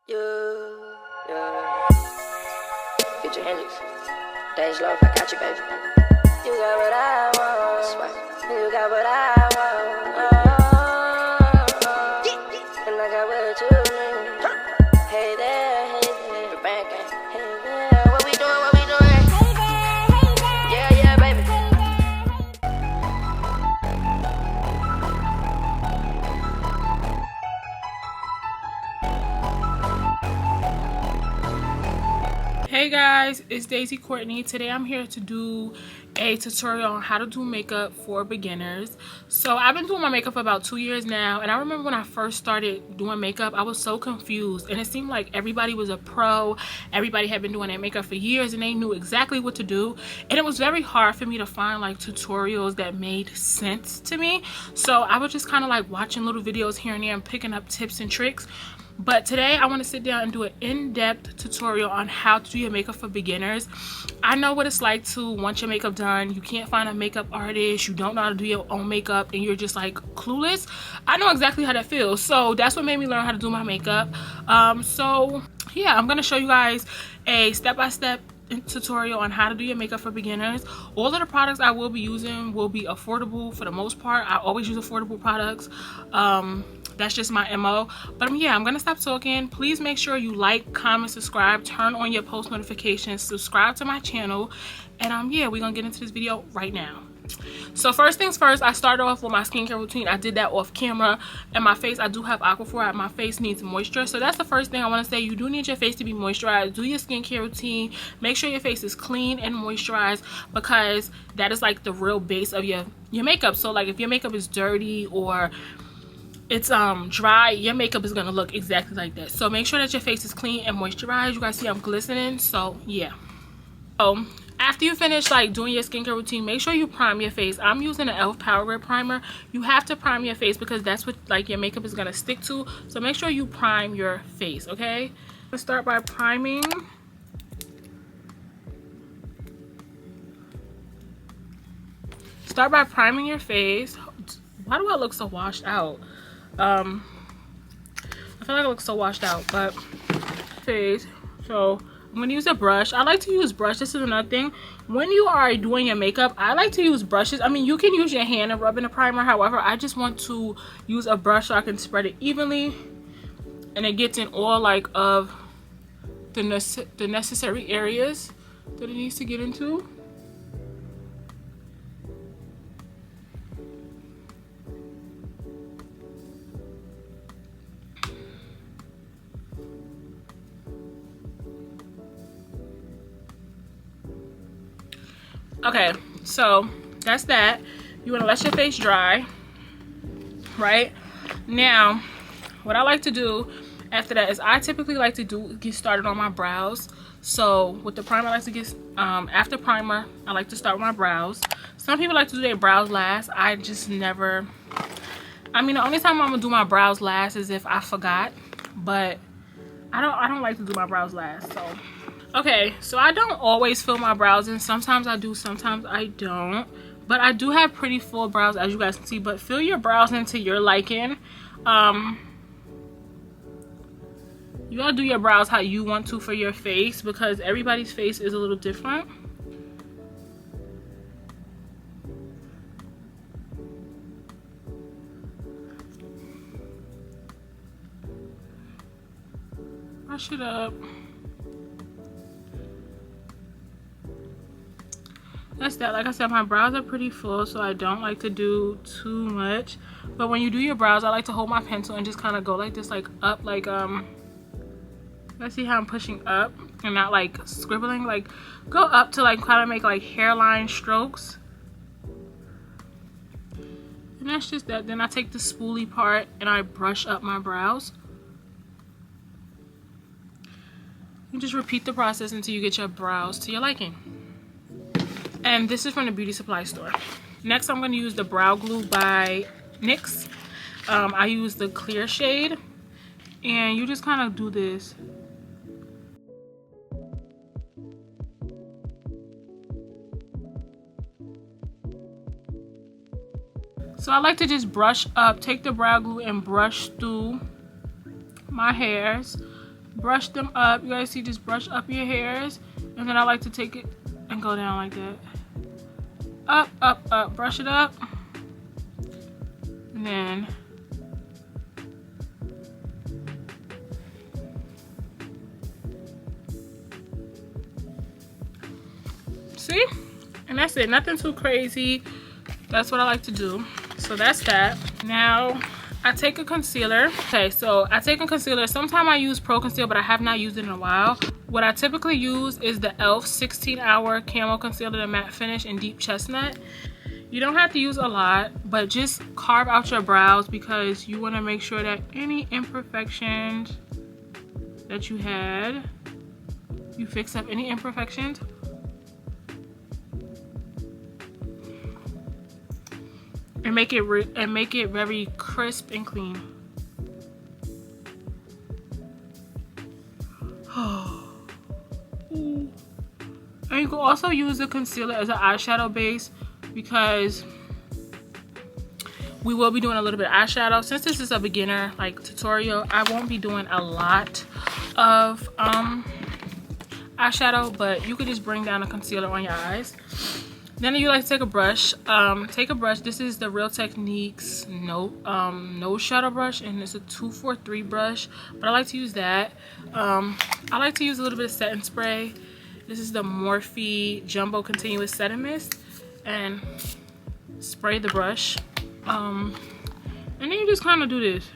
Yeah. Get your Hendrix. Days love, I got you, baby. You got what I want. Swipe. You got what I want. And I got what you need. Hey there, the bank ain't. Hey there, what we doing, what we doing? Yeah, yeah, baby. Hey guys, it's Daisy Courtney. Today I'm here to do a tutorial on how to do makeup for beginners. So I've been doing my makeup for about 2 years now, and I remember when I first started doing makeup, I was so confused, and it seemed like everybody was a pro. Everybody had been doing their makeup for years and they knew exactly what to do, and it was very hard for me to find like tutorials that made sense to me. So I was just kind of like watching little videos here and there and picking up tips and tricks. But today I want to sit down and do an in-depth tutorial on how to do your makeup for beginners. I know what it's like to want your makeup done. You can't find a makeup artist. You don't know how to do your own makeup and you're just like clueless. I know exactly how that feels. So that's what made me learn how to do my makeup. So yeah, I'm going to show you guys a step-by-step tutorial on how to do your makeup for beginners. All of the products I will be using will be affordable for the most part. I always use affordable products. That's just my MO. But yeah, I'm gonna stop talking. Please make sure you like, comment, subscribe, turn on your post notifications, subscribe to my channel, and yeah, we're gonna get into this video right now. So first things first, I started off with my skincare routine. I did that off camera. And my face, I do have Aquaphor. My face needs moisture. So that's the first thing I want to say. You do need your face to be moisturized. Do your skincare routine. Make sure your face is clean and moisturized, because that is like the real base of your makeup. So like if your makeup is dirty or it's dry, your makeup is gonna look exactly like that. So make sure that your face is clean and moisturized. You guys see I'm glistening, so yeah. So after you finish like doing your skincare routine, make sure you prime your face. I'm using an e.l.f. Power Grip primer. You have to prime your face because that's what like your makeup is gonna stick to. So make sure you prime your face, okay? Let's start by priming. Start by priming your face. Why do I look so washed out? I feel like I look so washed out, but face. So I'm gonna use a brush. I like to use brush. This is another thing. When you are doing your makeup, I like to use brushes. I mean, you can use your hand and rub in a primer. However, I just want to use a brush so I can spread it evenly, and it gets in all like of the necessary areas that it needs to get into. Okay, so that's that. You want to let your face dry, right? Now, what I like to do after that is I typically like to get started on my brows. So with the primer, I like to get after primer, I like to start with my brows. Some people like to do their brows last. I just never. I mean, the only time I'm gonna do my brows last is if I forgot, but I don't like to do my brows last. So okay, so I don't always fill my brows in. Sometimes I do, sometimes I don't. But I do have pretty full brows, as you guys can see. But fill your brows into your liking. You gotta do your brows how you want to for your face, because everybody's face is a little different. Brush it up. That's that. Like I said, my brows are pretty full, so I don't like to do too much. But when you do your brows, I like to hold my pencil and just kind of go like this, like up, like let's see how I'm pushing up and not like scribbling. Like go up to like kind of make like hairline strokes. And that's just that. Then I take the spoolie part and I brush up my brows. You just repeat the process until you get your brows to your liking. And this is from the beauty supply store. Next, I'm going to use the brow glue by NYX. I use the clear shade, and you just kind of do this. So I like to just brush up, take the brow glue and brush through my hairs brush them up. You guys see, just brush up your hairs, and then I like to take it and go down like that. Up, up, up, brush it up, and then see, and that's it. Nothing too crazy. That's what I like to do. So that's that. Now I take a concealer. Okay, so I take a concealer. Sometimes I use Pro Conceal, but I have not used it in a while. What I typically use is the e.l.f. 16-Hour Camo Concealer, the matte finish in Deep Chestnut. You don't have to use a lot, but just carve out your brows because you want to make sure that any imperfections that you had, you fix up any imperfections. And make it very crisp and clean. And you can also use the concealer as an eyeshadow base because we will be doing a little bit of eyeshadow. Since this is a beginner like tutorial, I won't be doing a lot of eyeshadow, but you could just bring down a concealer on your eyes. Then you like to take a brush. This is the Real Techniques nose shadow brush, and it's a 243 brush, but I like to use that. I like to use a little bit of setting spray. This is the Morphe Jumbo Continuous Setting Mist, and spray the brush. And then you just kind of do this.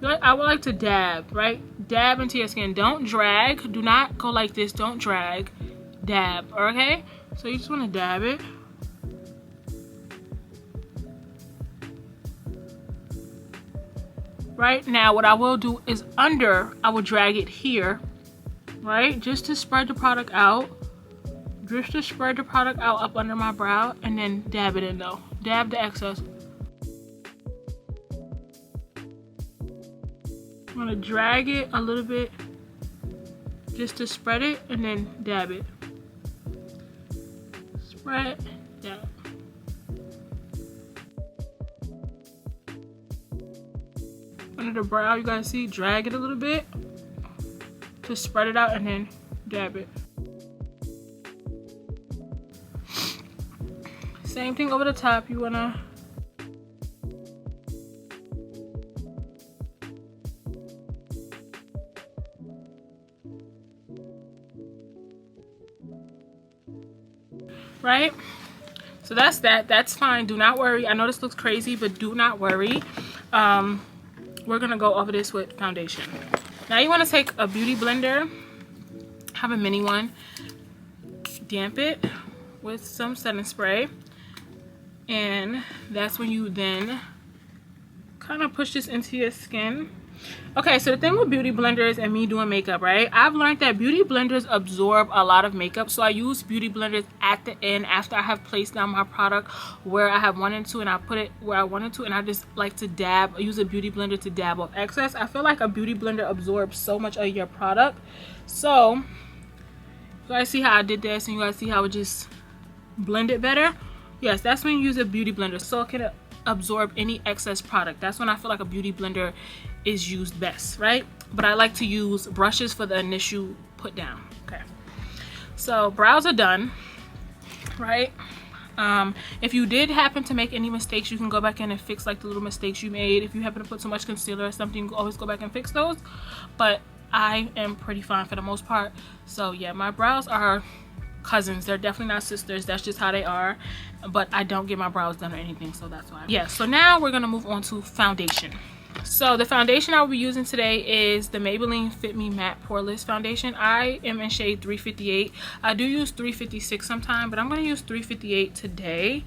I would like to dab, right? Dab into your skin. Don't drag. Do not go like this. Don't drag. Dab, okay? So you just want to dab it. Right now, what I will do is I will drag it here, right? Just to spread the product out. Just to spread the product out up under my brow, and then dab it in though. Dab the excess. I'm gonna drag it a little bit just to spread it, and then dab it. Spread, dab. Under the brow, you guys see, drag it a little bit to spread it out, and then dab it. Same thing over the top. You wanna right? So that's that. That's fine. Do not worry. I know this looks crazy, but do not worry. We're gonna go over this with foundation. Now you want to take a beauty blender, have a mini one, damp it with some setting spray, and that's when you then kind of push this into your skin. Okay, so the thing with beauty blenders and me doing makeup, right? I've learned that beauty blenders absorb a lot of makeup, so I use beauty blenders at the end after I have placed down my product where I have wanted to, and I put it where I wanted to, and I just like to dab, use a beauty blender to dab off excess. I feel like a beauty blender absorbs so much of your product. So you guys see how I did this, and you guys see how it just blended better? Yes, that's when you use a beauty blender, so it can absorb any excess product. That's when I feel like a beauty blender is used best, right? But I like to use brushes for the initial put down. Okay, so brows are done, right? If you did happen to make any mistakes, you can go back in and fix like the little mistakes you made. If you happen to put too much concealer or something, you can always go back and fix those, but I am pretty fine for the most part. So yeah, my brows are cousins. They're definitely not sisters. That's just how they are, but I don't get my brows done or anything, so that's why. Yeah, so now we're gonna move on to foundation. So the foundation I will be using today is the Maybelline Fit Me Matte Poreless Foundation. I am in shade 358. I do use 356 sometimes, but I'm going to use 358 today.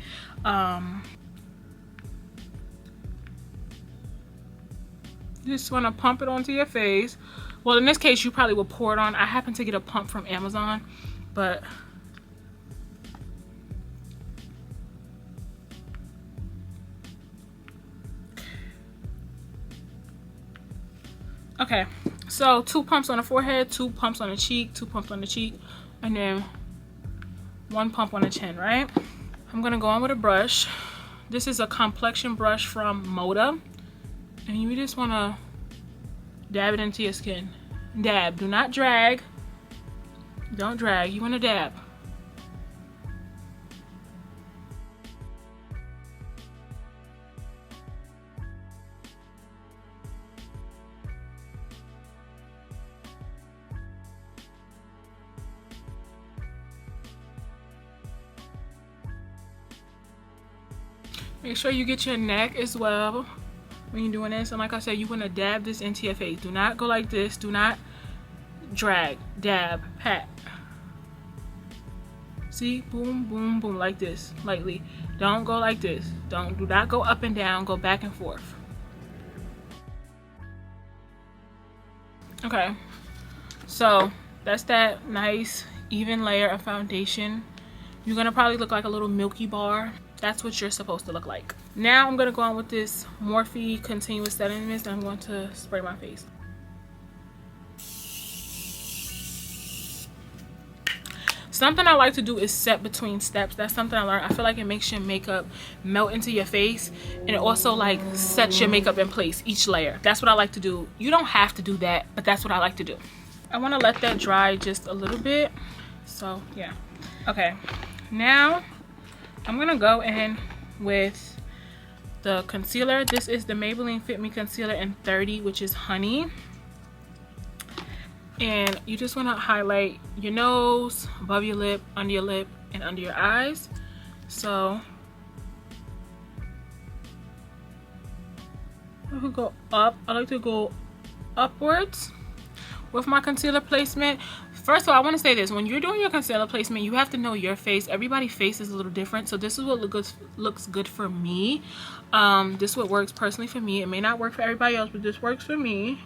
Just want to pump it onto your face. Well, in this case, you probably will pour it on. I happen to get a pump from Amazon, but okay, so 2 pumps on the forehead, 2 pumps on the cheek, 2 pumps on the cheek, and then 1 pump on the chin, right? I'm gonna go on with a brush. This is a complexion brush from Moda, and you just wanna dab it into your skin. Dab. Do not drag. Don't drag. You want to dab. Make sure you get your neck as well when you're doing this. And like I said, you want to dab this into your face. Do not go like this. Do not drag. Dab. Pat. See? Boom, boom, boom. Like this. Lightly. Don't go like this. Do not go up and down. Go back and forth. Okay. So that's that nice even layer of foundation. You're going to probably look like a little Milky Bar. That's what you're supposed to look like. Now I'm going to go on with this Morphe Continuous Setting Mist, and I'm going to spray my face. Something I like to do is set between steps. That's something I learned. I feel like it makes your makeup melt into your face, and it also like sets your makeup in place, each layer. That's what I like to do. You don't have to do that, but that's what I like to do. I want to let that dry just a little bit. So yeah. Okay. Now I'm gonna go in with the concealer. This is the Maybelline Fit Me Concealer in 30, which is Honey. And you just want to highlight your nose, above your lip, and under your eyes. So I could go up. I like to go upwards with my concealer placement. First of all, I want to say this. When you're doing your concealer placement, you have to know your face. Everybody's face is a little different. So this is what looks good for me. This is what works personally for me. It may not work for everybody else, but this works for me.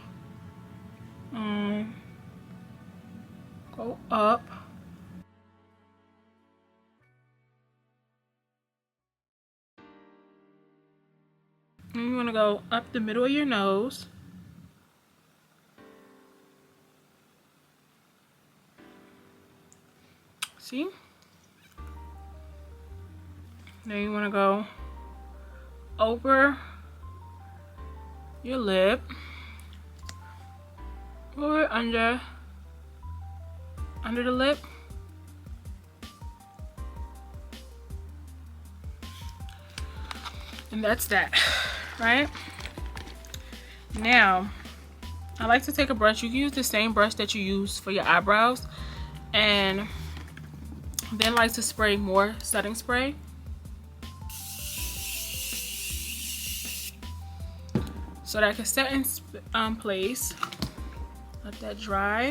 Go up. And you want to go up the middle of your nose. See? Then you want to go over your lip, or under the lip. And that's that, right? Now, I like to take a brush. You can use the same brush that you use for your eyebrows, and then like to spray more setting spray. So that I can set in place. Let that dry.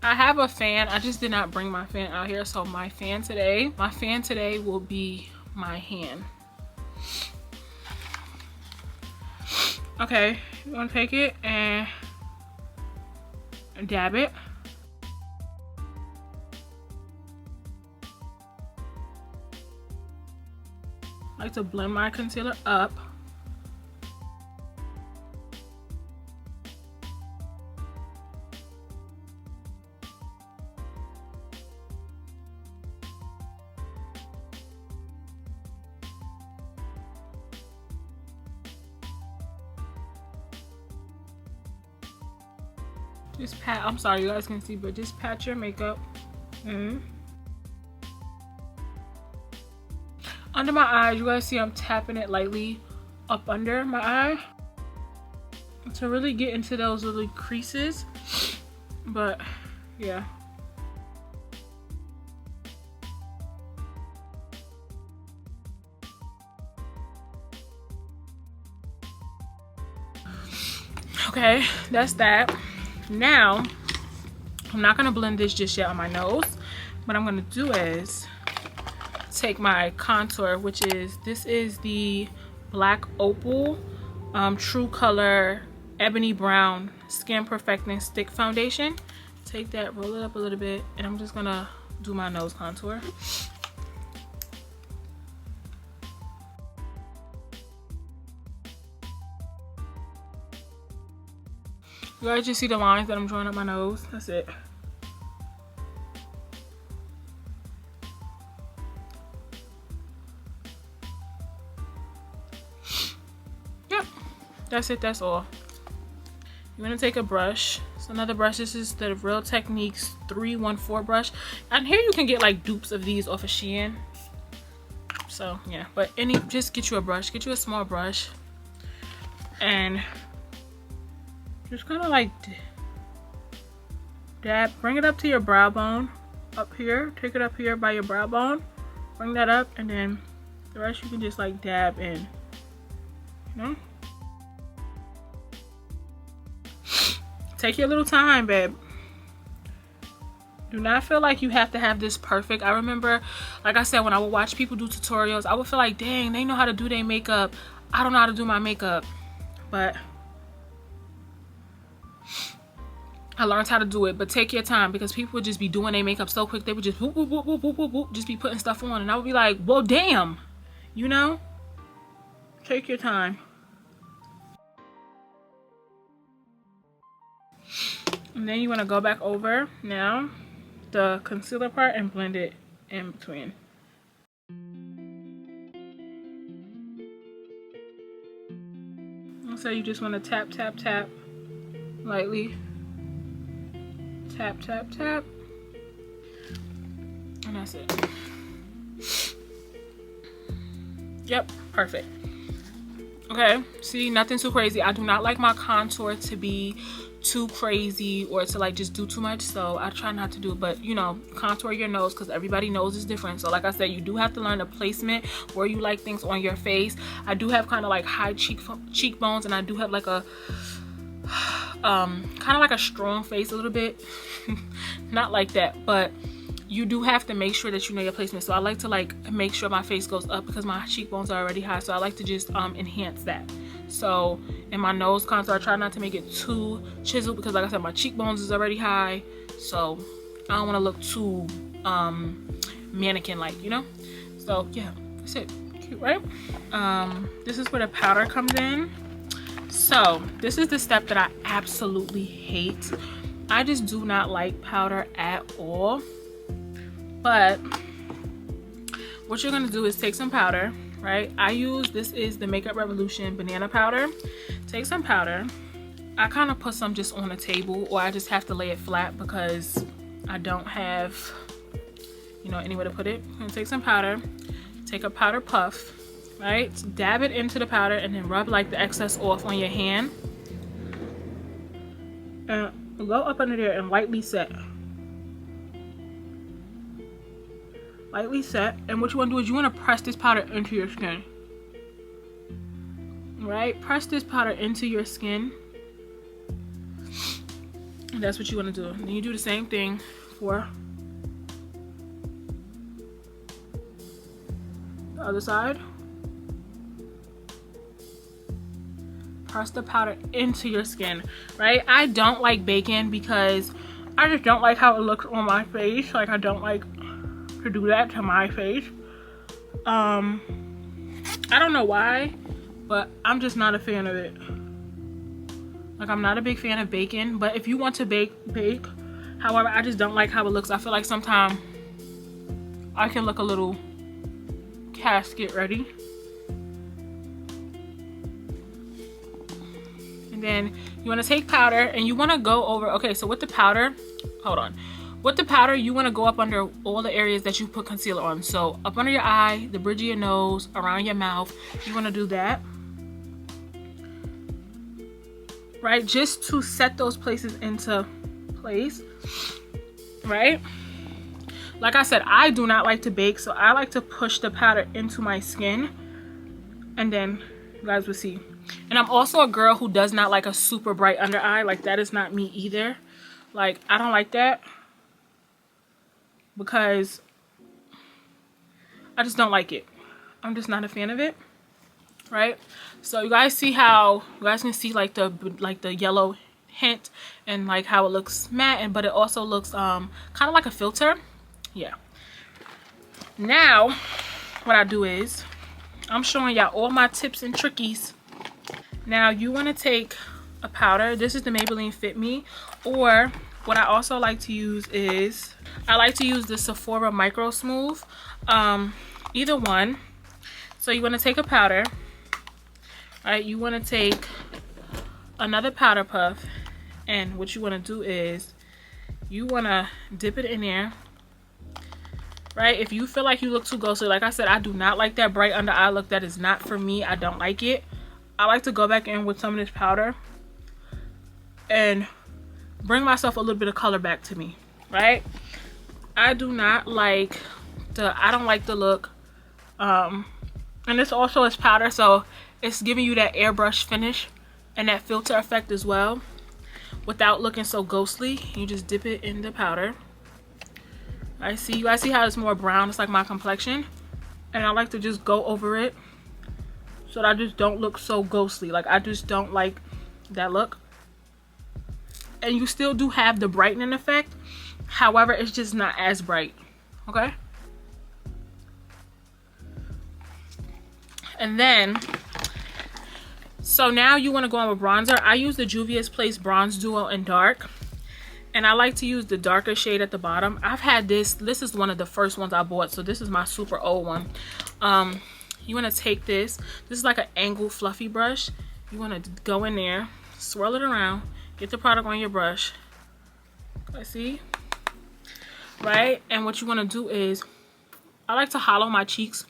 I have a fan. I just did not bring my fan out here. So my fan today will be my hand. Okay, you want to take it and dab it. I like to blend my concealer up. Just pat, I'm sorry you guys can see, but just pat your makeup. Under my eyes, you guys see I'm tapping it lightly up under my eye to really get into those little creases. But yeah. Okay, that's that. Now, I'm not gonna blend this just yet on my nose. What I'm gonna do is take my contour, which is, this is the Black Opal True Color Ebony Brown Skin Perfecting Stick Foundation. Take that, roll it up a little bit, and I'm just gonna do my nose contour. You guys just see the lines that I'm drawing up my nose. That's it. Yep, that's it, that's all. You want to take a brush. It's another brush. This is the Real Techniques 314 brush. And here you can get like dupes of these off of Shein. So yeah, but just get you a brush. Get you a small brush. And just kind of like dab. Bring it up to your brow bone. Up here. Take it up here by your brow bone. Bring that up, and then the rest you can just like dab in. You know? Take your little time, babe. Do not feel like you have to have this perfect. I remember, like I said, when I would watch people do tutorials, I would feel like, dang, they know how to do their makeup. I don't know how to do my makeup. But I learned how to do it. But take your time, because people would just be doing their makeup so quick. They would just whoop, whoop, whoop, whoop, whoop, whoop, whoop, just be putting stuff on. And I would be like, well, damn. You know? Take your time. And then you want to go back over now the concealer part and blend it in between. So you just want to tap, tap, tap lightly. Tap, tap, tap. And that's it. Yep, perfect. Okay, see, nothing too crazy. I do not like my contour to be too crazy or to like just do too much, so I try not to do it. But you know, contour your nose, because everybody knows is different. So like I said, you do have to learn the placement where you like things on your face. I do have kind of like high cheekbones, and I do have like a kind of like a strong face a little bit. Not like that, but you do have to make sure that you know your placement. So I like to like make sure my face goes up because my cheekbones are already high, so I like to just enhance that. So in my nose contour, I try not to make it too chiseled, because like I said, my cheekbones is already high, so I don't want to look too mannequin like, you know. So yeah, that's it. Cute, right? This is where the powder comes in. So this is the step that I absolutely hate. I just do not like powder at all. But what you're gonna do is take some powder, right? This is the Makeup Revolution banana powder. Take some powder. I kind of put some just on the table, or I just have to lay it flat because I don't have, you know, anywhere to put it. I'm gonna take some powder, take a powder puff, right? Dab it into the powder and then rub like the excess off on your hand. And go up under there and lightly set. Lightly set. And what you want to do is you want to press this powder into your skin. Right? Press this powder into your skin. And that's what you want to do. And then you do the same thing for the other side. Press the powder into your skin, right? I don't like baking because I just don't like how it looks on my face. Like, I don't like to do that to my face. I don't know why, but I'm just not a fan of it. Like, I'm not a big fan of baking, but if you want to bake. However, I just don't like how it looks. I feel like sometimes I can look a little casket ready. And then you want to take powder and you want to go over. Okay, so with the powder, hold on. With the powder, you want to go up under all the areas that you put concealer on. So up under your eye, the bridge of your nose, around your mouth. You want to do that. Right? Just to set those places into place. Right? Like I said, I do not like to bake, so I like to push the powder into my skin. And then you guys will see. And I'm also a girl who does not like a super bright under eye. Like, that is not me either. Like, I don't like that. Because I just don't like it. I'm just not a fan of it, right? So you guys see how you guys can see like the yellow hint and like how it looks matte, and but it also looks kind of like a filter. Yeah. Now what I do is I'm showing y'all all my tips and trickies. Now you want to take a powder. This is the Maybelline Fit Me, or what I also like to use is I like to use the Sephora Micro Smooth, either one. So you want to take a powder, right? You want to take another powder puff And what you want to do is you want to dip it in there, right? If you feel like you look too ghostly, like I said, I do not like that bright under eye look. That is not for me. I don't like it. I like to go back in with some of this powder and bring myself a little bit of color back to me, right? I do not like I don't like the look. And this also is powder, so it's giving you that airbrush finish and that filter effect as well without looking so ghostly. You just dip it in the powder. You guys see how it's more brown? It's like my complexion. And I like to just go over it so that I just don't look so ghostly. Like, I just don't like that look. And you still do have the brightening effect. However, it's just not as bright. Okay? And then, so now you want to go on with bronzer. I use the Juvia's Place Bronze Duo in dark. And I like to use the darker shade at the bottom. I've had this. This is one of the first ones I bought. So this is my super old one. You want to take this. This is like an angled fluffy brush. You want to go in there, swirl it around, get the product on your brush. I see. Right? And what you want to do is, I like to hollow my cheeks.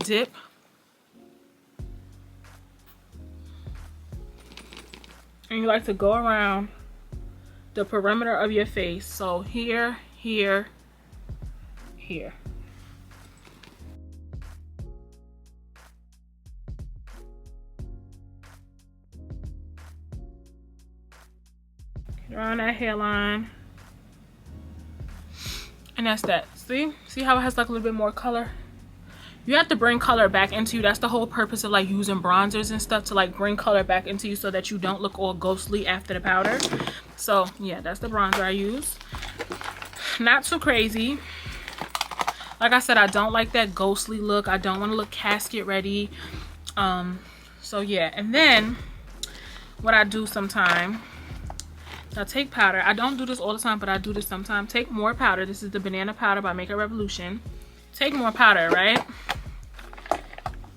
Dip. And you like to go around the perimeter of your face. So here, here, here. Get around that hairline. And that's that. See how it has like a little bit more color? You have to bring color back into you. That's the whole purpose of like using bronzers and stuff, to like bring color back into you so that you don't look all ghostly after the powder. So yeah, that's the bronzer I use. Not too crazy. Like I said, I don't like that ghostly look. I don't want to look casket ready. So yeah, and then what I do sometime, I take powder. I don't do this all the time, but I do this sometimes. Take more powder. This is the banana powder by Makeup Revolution. Take more powder, right?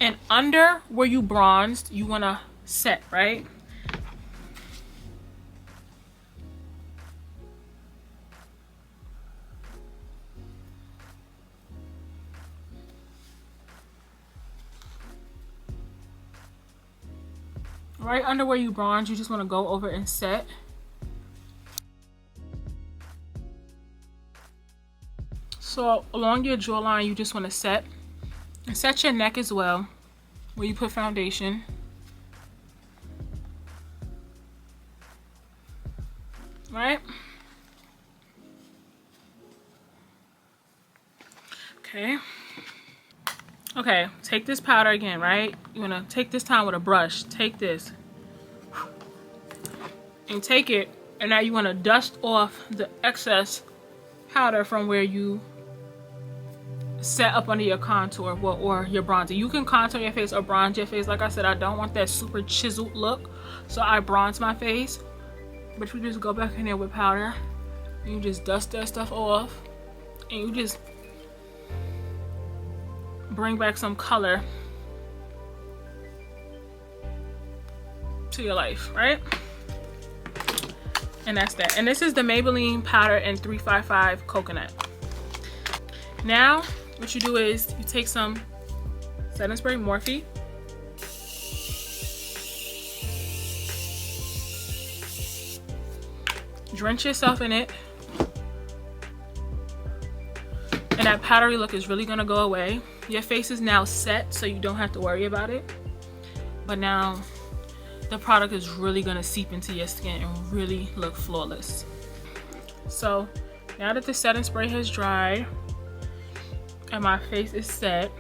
And under where you bronzed, you want to set, right? Right under where you bronze, you just want to go over and set. So along your jawline, you just want to set. And set your neck as well, where you put foundation. Right? Okay. Okay, take this powder again, right? You want to take this time with a brush. Take this. And take it, and now you want to dust off the excess powder from where you set up under your contour or your bronzer. You can contour your face or bronze your face. Like I said, I don't want that super chiseled look, so I bronze my face. But you just go back in there with powder and you just dust that stuff off, and you just bring back some color to your life, right? And that's that. And this is the Maybelline powder in 355 coconut. Now what you do is you take some setting spray Morphe, drench yourself in it, and that powdery look is really gonna go away. Your face is now set, so you don't have to worry about it. But now the product is really gonna seep into your skin and really look flawless. So now that the setting spray has dried and my face is set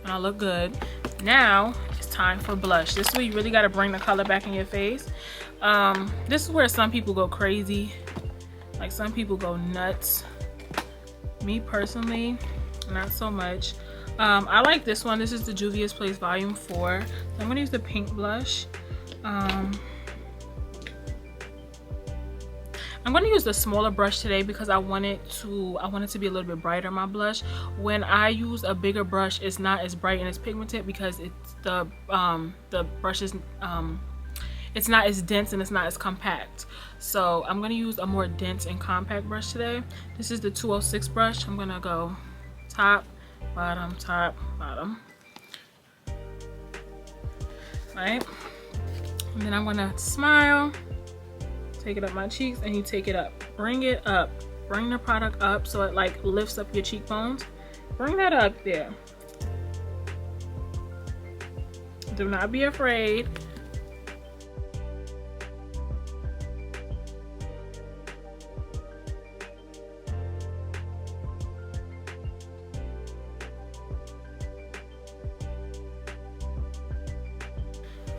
and I look good, now it's time for blush. This is where you really got to bring the color back in your face. This is where some people go crazy, like some people go nuts. Me personally, not so much. I like this one. This is the Juvia's Place Volume 4. So I'm gonna use the pink blush. I'm going to use the smaller brush today because I want it to be a little bit brighter, my blush. When I use a bigger brush, it's not as bright and as pigmented because it's the brush is it's not as dense and it's not as compact. So I'm going to use a more dense and compact brush today. This is the 206 brush. I'm going to go top, bottom, right? And then I'm going to smile, take it up my cheeks, and you take it up. Bring it up. Bring the product up so it like lifts up your cheekbones. Bring that up there. Do not be afraid.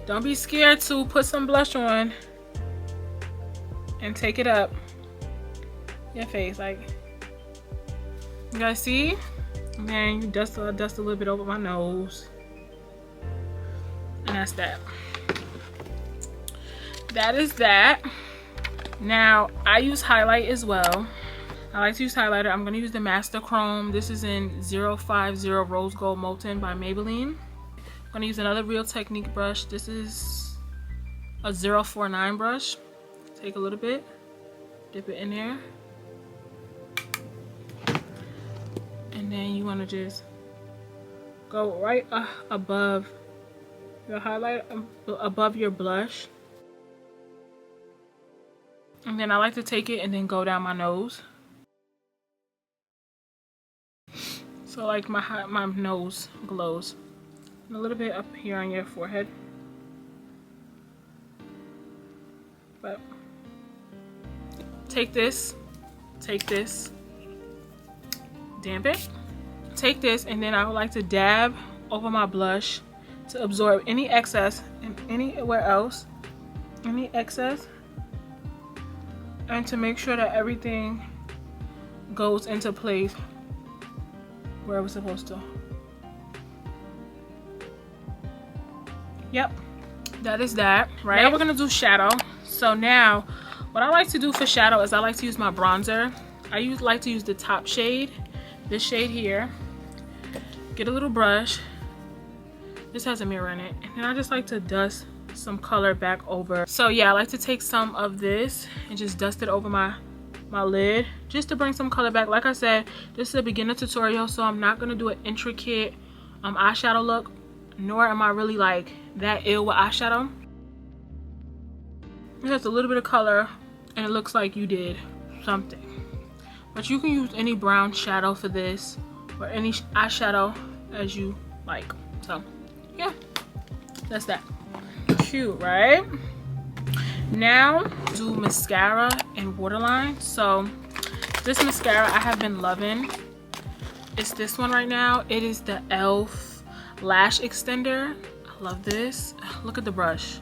Don't be scared to put some blush on and take it up your face, like you guys see. And then you dust a little bit over my nose, and that's that. That is that. Now I use highlight as well. I like to use highlighter. I'm going to use the Master Chrome. This is in 050 Rose Gold Molten by Maybelline. I'm going to use another Real Technique brush. This is a 049 brush. Take a little bit, dip it in there, and then you want to just go right above your highlight, above your blush. And then I like to take it and then go down my nose. So like my nose glows. And a little bit up here on your forehead. But take this, damp it. Take this, and then I would like to dab over my blush to absorb any excess and anywhere else, any excess, and to make sure that everything goes into place where it was supposed to. Yep, that is that, right? Now we're gonna do shadow. So now, what I like to do for shadow is I like to use my bronzer. I like to use the top shade, this shade here. Get a little brush. This has a mirror in it. And then I just like to dust some color back over. So yeah, I like to take some of this and just dust it over my lid just to bring some color back. Like I said, this is a beginner tutorial, so I'm not gonna do an intricate eyeshadow look, nor am I really like that ill with eyeshadow. It has a little bit of color and it looks like you did something. But you can use any brown shadow for this, or any eyeshadow as you like. So yeah, that's that. Cute, right? Now do mascara and waterline. So this mascara I have been loving. It's this one right now. It is the e.l.f. Lash Extender. I love this. Look at the brush.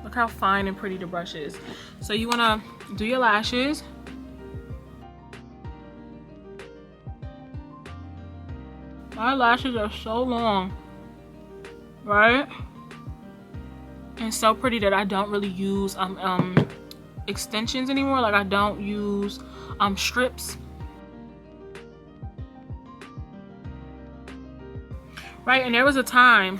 Look how fine and pretty the brush is. So you want to do your lashes. My lashes are so long, right? And so pretty that I don't really use extensions anymore. Like I don't use strips. Right, and there was a time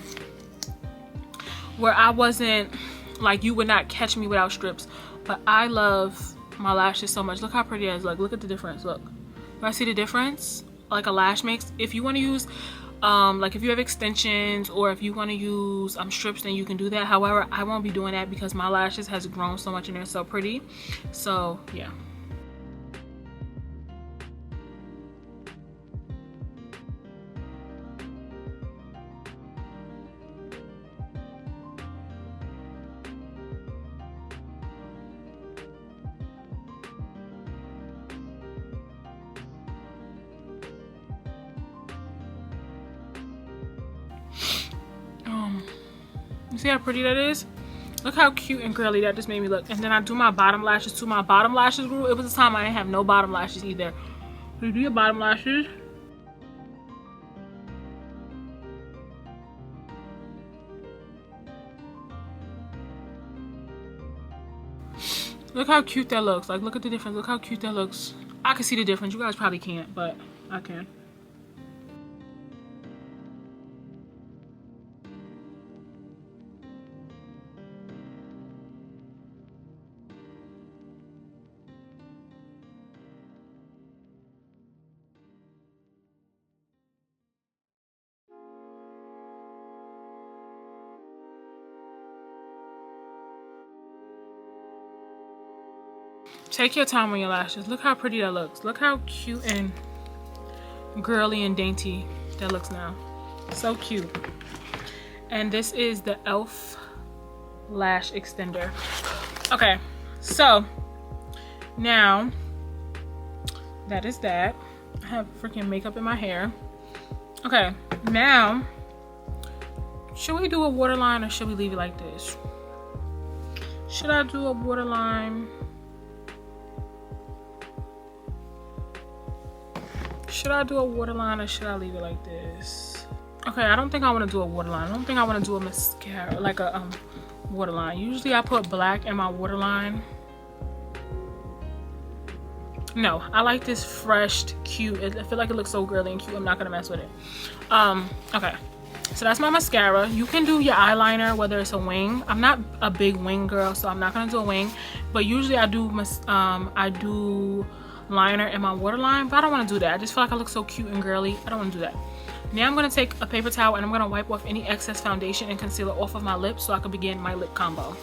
where I wasn't, like, you would not catch me without strips, but I love my lashes so much. Look how pretty it is. Like, look at the difference. Look, you see the difference like a lash makes? If you want to use like if you have extensions, or if you want to use strips, then you can do that. However, I won't be doing that because my lashes has grown so much and they're so pretty. So yeah. You see how pretty that is? Look how cute and girly that just made me look. And then I do my bottom lashes too. My bottom lashes grew. It was a time I didn't have no bottom lashes either. So you do your bottom lashes. Look how cute that looks. Like, look at the difference. Look how cute that looks. I can see the difference. You guys probably can't, but I can. Take your time on your lashes. Look how pretty that looks. Look how cute and girly and dainty that looks now. So cute. And this is the e.l.f. lash extender. Okay, so now that is that. I have freaking makeup in my hair. Okay, now should we do a waterline or should we leave it like this? Should I do a waterline? Should I do a waterline or should I leave it like this? Okay, I don't think I want to do a waterline. I don't think I want to do a mascara, like a waterline. Usually I put black in my waterline. No, I like this fresh, cute. I feel like it looks so girly and cute. I'm not gonna mess with it. Okay, so that's my mascara. You can do your eyeliner, whether it's a wing. I'm not a big wing girl, so I'm not gonna do a wing. But usually I do liner in my waterline, but I don't want to do that. I just feel like I look so cute and girly. I don't want to do that. Now I'm going to take a paper towel and I'm going to wipe off any excess foundation and concealer off of my lips so I can begin my lip combo.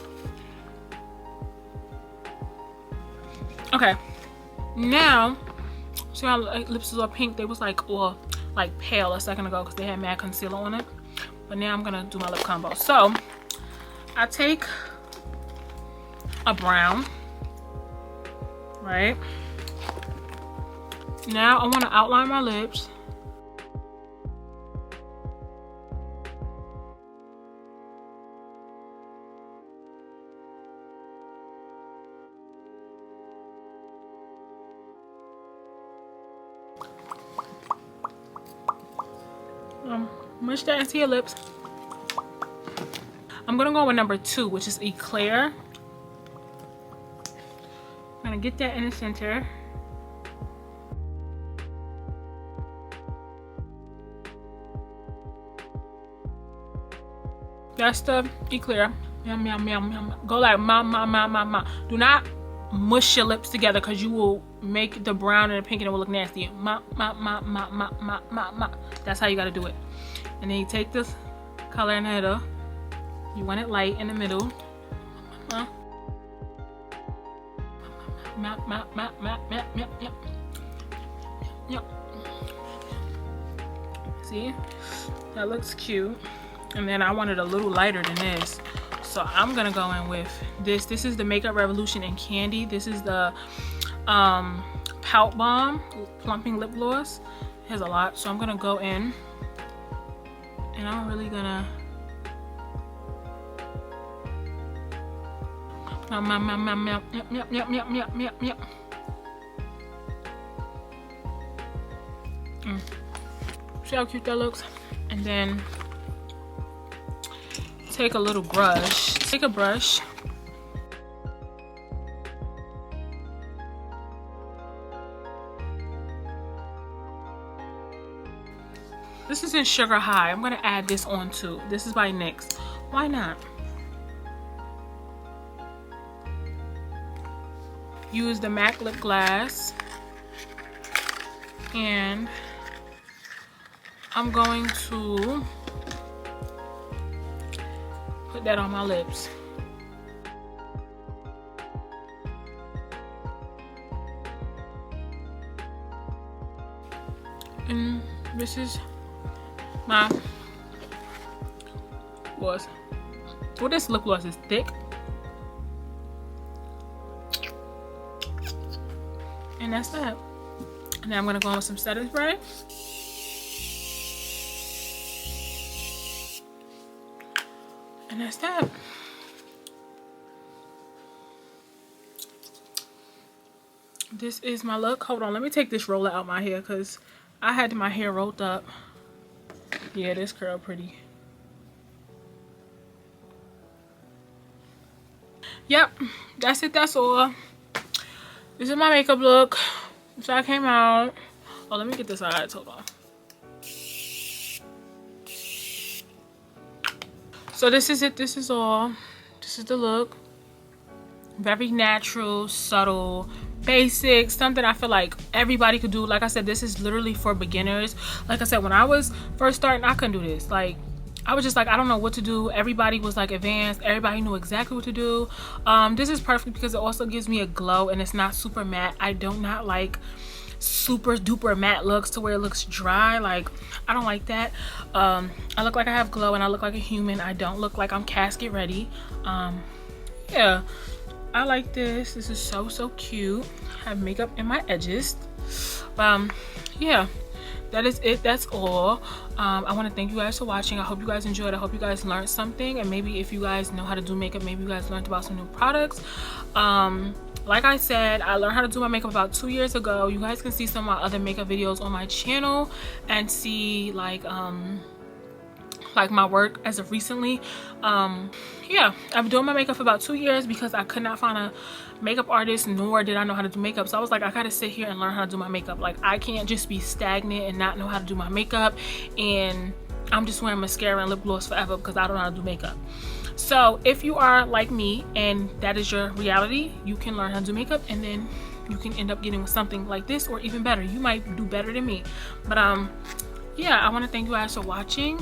Okay, now see how my lips is all pink? They was like all like pale a second ago because they had mad concealer on it, but now I'm going to do my lip combo. So I take a brown, right? Now I want to outline my lips. Mush that into your lips. I'm gonna go with number 2, which is Eclair. I'm gonna get that in the center. That's the Eclair. Yum, yum, yum, yum. Go like ma, ma, ma, ma, ma. Do not mush your lips together because you will make the brown and the pink and it will look nasty. Ma, ma, ma, ma, ma, ma, ma, ma. That's how you gotta do it. And then you take this color in the middle. You want it light in the middle. Ma, ma, ma, ma, ma, ma, ma, ma. Yep. See? That looks cute. And then I wanted a little lighter than this, so I'm gonna go in with this. This is the Makeup Revolution in Candy. This is the Pout Bomb Plumping Lip Gloss. It has a lot, so I'm gonna go in and I'm really gonna see how cute that looks. And then take a little brush. Take a brush. This is in Sugar High. I'm gonna add this on too. This is by NYX. Why not? Use the MAC lip glass. And I'm going to put that on my lips. And this is my gloss. Well, this lip gloss is thick. And that's that. Now I'm gonna go on with some setting spray. And that's that. This is my look. Hold on, let me take this roller out my hair because I had my hair rolled up. Yeah, this curl pretty. yep, that's it. That's all. This is my makeup look. So I came out. Oh, let me get this eyes. Hold on. So this is it. This is all. This is the look. Very natural, subtle, basic, something I feel like everybody could do. Like I said, this is literally for beginners. Like I said, when I was first starting, I couldn't do this. Like, I was just like, I don't know what to do. Everybody was like advanced. Everybody knew exactly what to do. This is perfect because it also gives me a glow and it's not super matte. I do not like super duper matte looks to where it looks dry. Like, I don't like that. I look like I have glow and I look like a human. I don't look like I'm casket ready. Yeah, I like this. This is so cute. I have makeup in my edges. Yeah, that is it. That's all. I want to thank you guys for watching. I hope you guys enjoyed. I hope you guys learned something, and maybe if you guys know how to do makeup, maybe you guys learned about some new products. Like I said, I learned how to do my makeup about 2 years ago. You guys can see some of my other makeup videos on my channel and see like my work as of recently. Yeah, I've been doing my makeup for about 2 years because I could not find a makeup artist, nor did I know how to do makeup. So I was like, I gotta sit here and learn how to do my makeup. Like, I can't just be stagnant and not know how to do my makeup and I'm just wearing mascara and lip gloss forever because I don't know how to do makeup. So if you are like me and that is your reality, you can learn how to do makeup and then you can end up getting something like this or even better. You might do better than me. But yeah, I want to thank you guys for watching.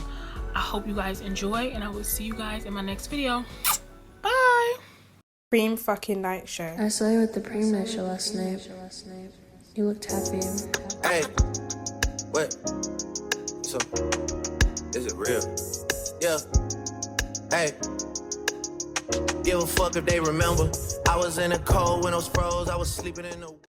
I hope you guys enjoy and I will see you guys in my next video. Bye. Preem fucking night show. I saw you at the Preem night show last night. You looked happy. Hey, what? So, is it real? Yeah. Hey, give a fuck if they remember. I was in the cold when those froze. I was sleeping in the